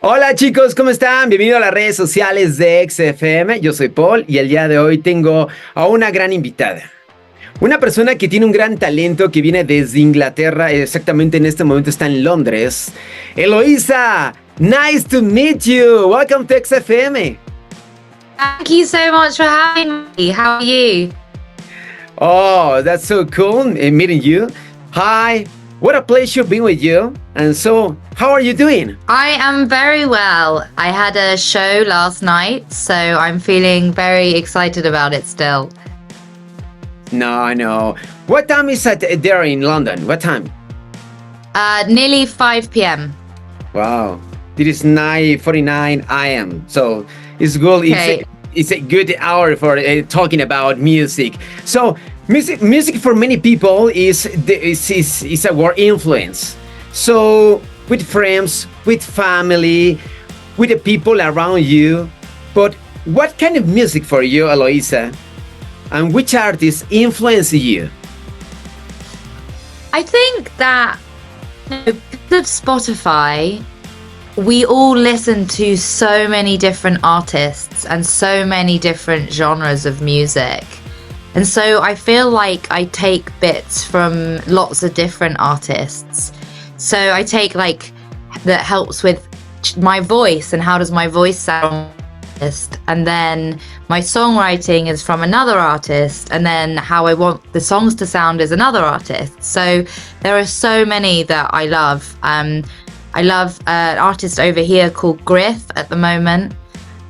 Hola chicos, ¿cómo están? Bienvenidos a las redes sociales de ExaFM. Yo soy Paul y el día de hoy tengo a una gran invitada. Una persona que tiene un gran talento que viene desde Inglaterra, exactamente en este momento está en Londres. Eloise, nice to meet you. Welcome to ExaFM. Thank you so much for having me. How are you? Oh, that's so cool meeting you. Hi, what a pleasure being with you. And so, how are you doing? I am very well. I had a show last night, so I'm feeling very excited about it still. No. What time is it there in London? What time? Nearly 5 p.m. Wow. It is 9:49 a.m. So it's good. Okay. It's a good hour for talking about music. So music for many people is a word influence. So with friends, with family, with the people around you. But what kind of music for you, Eloise? And which artists influence you? I think that because of Spotify, we all listen to so many different artists and so many different genres of music. And so I feel like I take bits from lots of different artists. So I take that helps with my voice and how does my voice sound, and then my songwriting is from another artist, and then how I want the songs to sound is another artist. So there are so many that I love. I love an artist over here called Griff at the moment.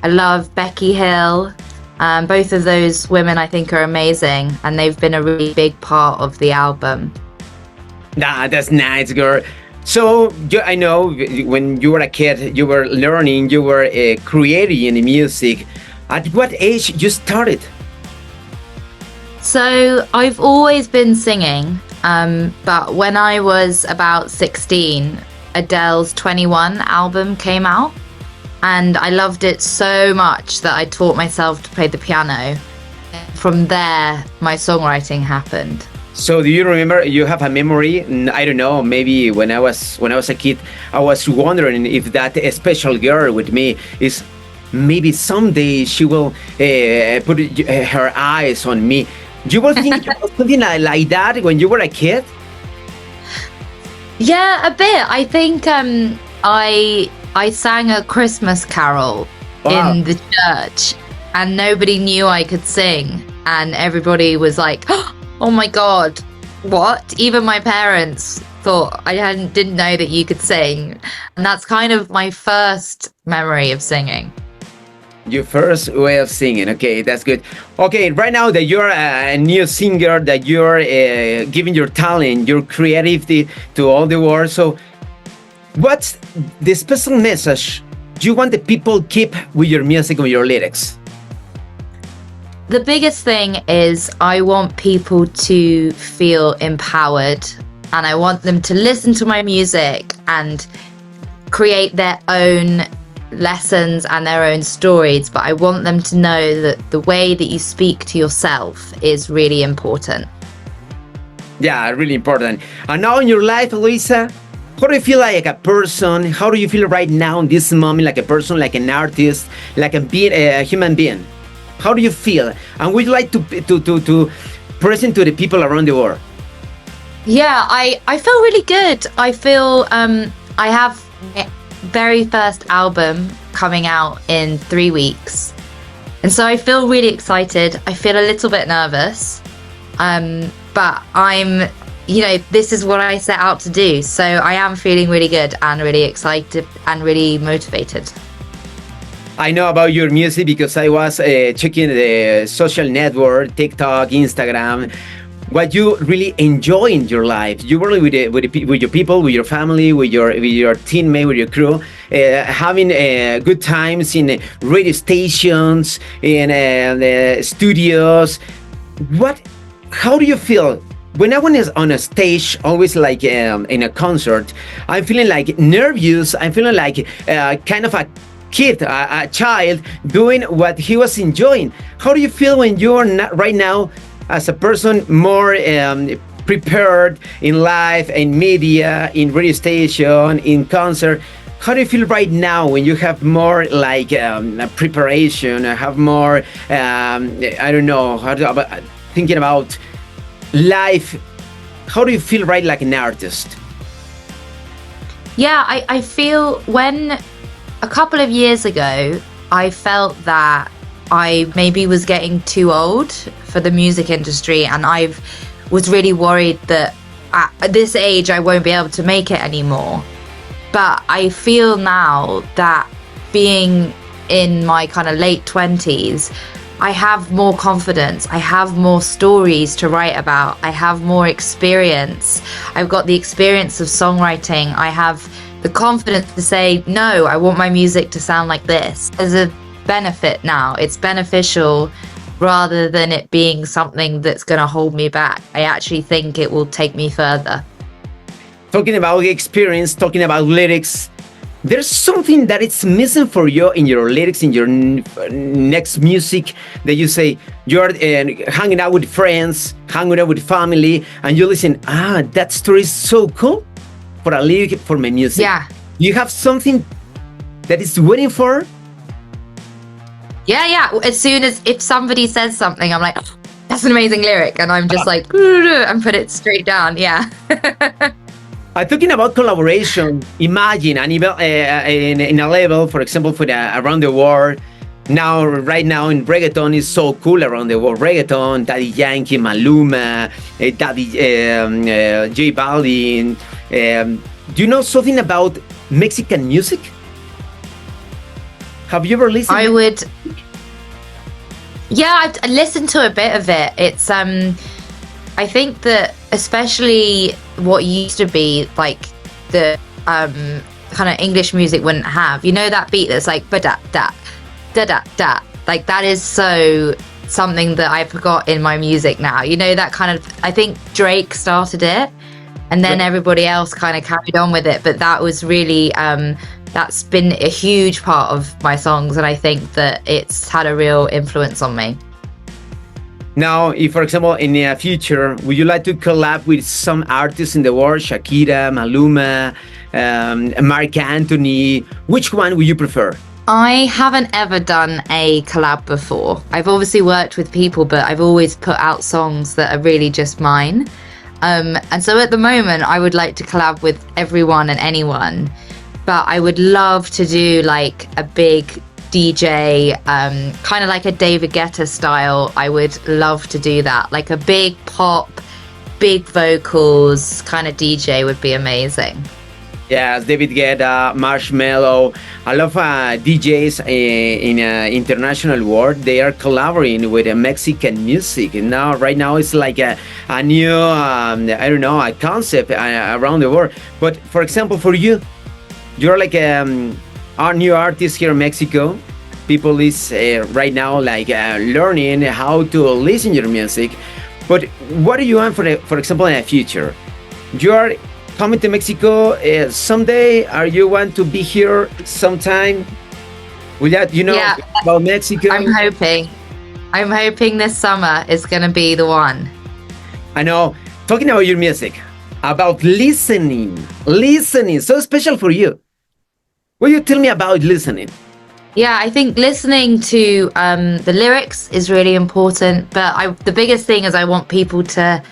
I love Becky Hill. Both of those women I think are amazing, and they've been a really big part of the album. That's nice, girl. So I know when you were a kid, you were learning, you were creating music. At what age you started? So I've always been singing, but when I was about 16, Adele's 21 album came out, and I loved it so much that I taught myself to play the piano. From there, my songwriting happened. So do you remember? You have a memory? I don't know. Maybe when I was a kid, I was wondering if that special girl with me is maybe someday she will put her eyes on me. You will think something like that when you were a kid? Yeah, a bit. I think I sang a Christmas carol in the church, and nobody knew I could sing, and everybody was like, "Oh my God, what?" Even my parents thought I didn't know that you could sing, and that's kind of my first memory of singing. Your first way of singing. Okay, that's good. Okay, right now that you're a new singer, that you're giving your talent, your creativity to all the world. So, what's the special message you want the people keep with your music, with your lyrics? The biggest thing is I want people to feel empowered, and I want them to listen to my music and create their own lessons and their own stories, but I want them to know that the way that you speak to yourself is really important. Yeah, really important. And now in your life, Luisa, how do you feel like a person? How do you feel right now in this moment, like a person, like an artist, like a human being? How do you feel? And would you like to present to the people around the world? Yeah, I feel really good. I feel I have my very first album coming out in 3 weeks. And so I feel really excited. I feel a little bit nervous. But this is what I set out to do. So I am feeling really good and really excited and really motivated. I know about your music because I was checking the social network, TikTok, Instagram. What you really enjoy in your life? You were with your people, with your family, with your teammate, with your crew, having good times in radio stations, in studios. How do you feel? When I was on a stage, always like in a concert, I'm feeling like nervous. I'm feeling like kind of a kid, a child doing what he was enjoying. How do you feel when you're not right now as a person more prepared in life, in media, in radio station, in concert? how do you feel right now when you have more like preparation, have more, I don't know, thinking about life? How do you feel right like an artist? Yeah, I feel when a couple of years ago, I felt that I maybe was getting too old for the music industry, and I was really worried that at this age I won't be able to make it anymore. But I feel now that being in my kind of late 20s, I have more confidence, I have more stories to write about, I have more experience. I've got the experience of songwriting, I have the confidence to say, no, I want my music to sound like this. There's a benefit now, it's beneficial rather than it being something that's going to hold me back. I actually think it will take me further. Talking about experience, talking about lyrics, there's something that it's missing for you in your lyrics, in your next music, that you say you're hanging out with friends, hanging out with family, and you listen, that story is so cool for a lyric for my music. Yeah. You have something that is waiting for? Yeah. As soon as if somebody says something, I'm like, that's an amazing lyric. And I'm just like, and put it straight down. Yeah. Talking about collaboration, imagine an event in a level, for example, for around the world. Right now in reggaeton is so cool around the world. Reggaeton, Daddy Yankee, Maluma, J Balvin. Do you know something about Mexican music? Have you ever listened? I would. Yeah, I listened to a bit of it. It's I think that especially what used to be like the kind of English music wouldn't have. You know that beat that's like ba da da da da da. Like that is so something that I forgot in my music now. You know that kind of. I think Drake started it, and then everybody else kind of carried on with it. But that was really that's been a huge part of my songs, and I think that it's had a real influence on me. Now, if, for example, in the future, would you like to collab with some artists in the world? Shakira, Maluma, Mark Anthony. Which one would you prefer? I haven't ever done a collab before. I've obviously worked with people, but I've always put out songs that are really just mine. And so at the moment, I would like to collab with everyone and anyone. But I would love to do like a big DJ, kind of like a David Guetta style. I would love to do that. Like a big pop, big vocals kind of DJ would be amazing. Yes, David Guetta, Marshmello. I love DJs in international world. They are collaborating with Mexican music. And right now, it's like a new, I don't know, a concept around the world. But for example, for you, you're like our new artist here in Mexico. People is right now like learning how to listen to your music. But what do you want for example in the future? You are coming to Mexico someday. Are you want to be here sometime? Will that about Mexico? I'm hoping this summer is gonna be the one. I know. Talking about your music, about listening, so special for you. Will you tell me about listening? Yeah, I think listening to the lyrics is really important, but the biggest thing is I want people to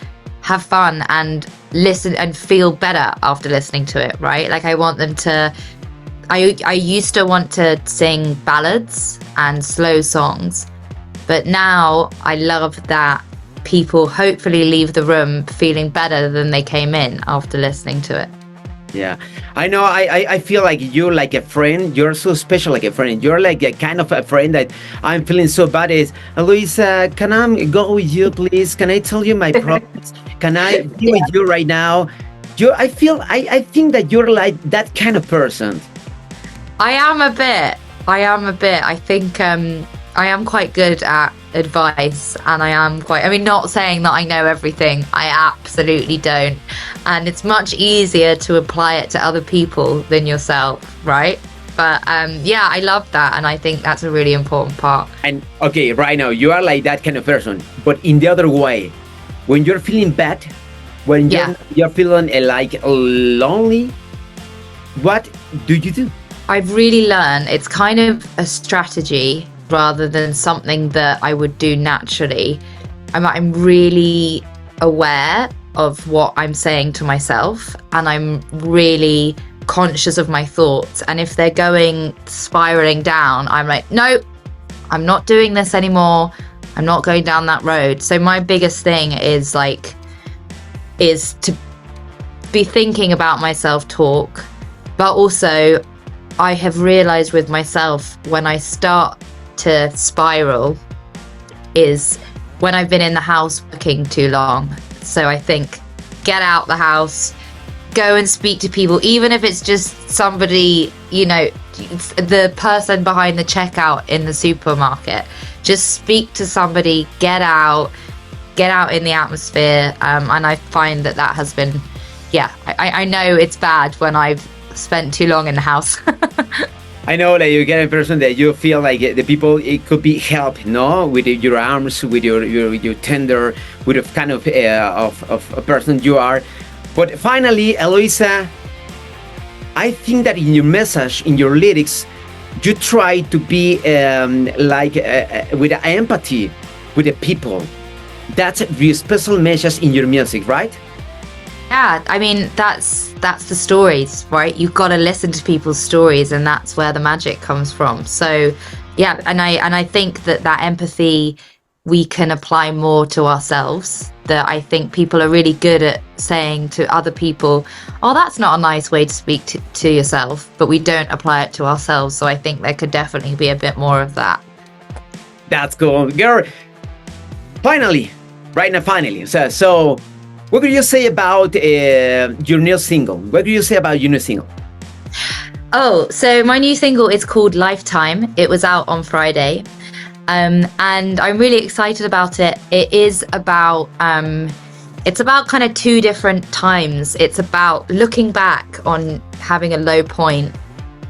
have fun and listen and feel better after listening to it, right? Like I want them to. I used to want to sing ballads and slow songs, but now I love that people hopefully leave the room feeling better than they came in after listening to it. Yeah, I know. I feel like you're like a friend. You're so special, like a friend. You're like a kind of a friend that I'm feeling so bad. Is Eloise, can I go with you, please? Can I tell you my problems? Can I be with you right now? I think that you're like that kind of person. I am a bit. I think I am quite good at advice, and not saying that I know everything. I absolutely don't. And it's much easier to apply it to other people than yourself, right? But yeah, I love that, and I think that's a really important part. And okay, right now you are like that kind of person, but in the other way, when you're feeling bad, when you're feeling like lonely, what do you do? I've really learned it's kind of a strategy rather than something that I would do naturally. I'm really aware of what I'm saying to myself, and I'm really conscious of my thoughts. And if they're going spiraling down, I'm like, no, I'm not doing this anymore. I'm not going down that road. So my biggest thing is to be thinking about my self-talk, but also I have realized with myself when I start to spiral is when I've been in the house working too long. So I think get out the house, go and speak to people, even if it's just somebody, you know, the person behind the checkout in the supermarket. Just speak to somebody, get out in the atmosphere. And I find that has been, I know it's bad when I've spent too long in the house. I know that you get a person that you feel like the people, it could be help, no, with your arms, with your tender, with a kind of a person you are. But finally, Eloisa, I think that in your message, in your lyrics, you try to be with empathy with the people. That's the special message in your music, right? Yeah, I mean, that's the stories, right? You've got to listen to people's stories, and that's where the magic comes from. So, yeah, and I think that empathy we can apply more to ourselves. That I think people are really good at saying to other people, oh, that's not a nice way to speak to yourself, but we don't apply it to ourselves. So I think there could definitely be a bit more of that. That's cool. Girl, finally, so what could you say about your new single? What could you say about your new single? Oh, so my new single is called Lifetime. It was out on Friday. And I'm really excited about it. It is about, it's about kind of two different times. It's about looking back on having a low point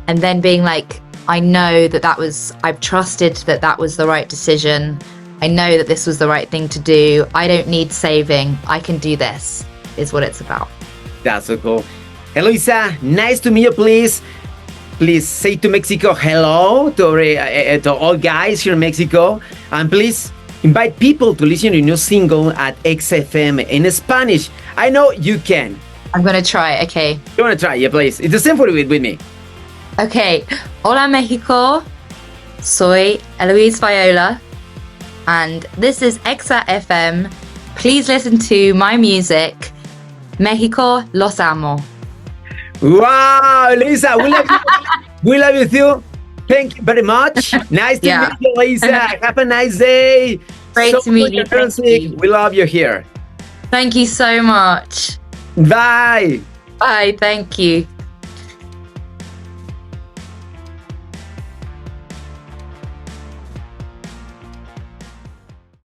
and then being like, I know I've trusted that was the right decision. I know that this was the right thing to do. I don't need saving. I can do this, is what it's about. That's so cool. Eloisa, nice to meet you, please. Please say to Mexico hello to all guys here in Mexico. And please invite people to listen to your new single at ExaFM in Spanish. I know you can. I'm going to try, okay. You want to try? Yeah, please. It's the same for you with me. Okay. Hola, Mexico. Soy Eloise Viola. And this is ExaFM. Please listen to my music. Mexico, los amo. Wow, Lisa, we love you too. Thank you very much. Nice to meet you, Lisa. Have a nice day. Great to meet you. We love you here. Thank you so much. Bye. Bye, thank you.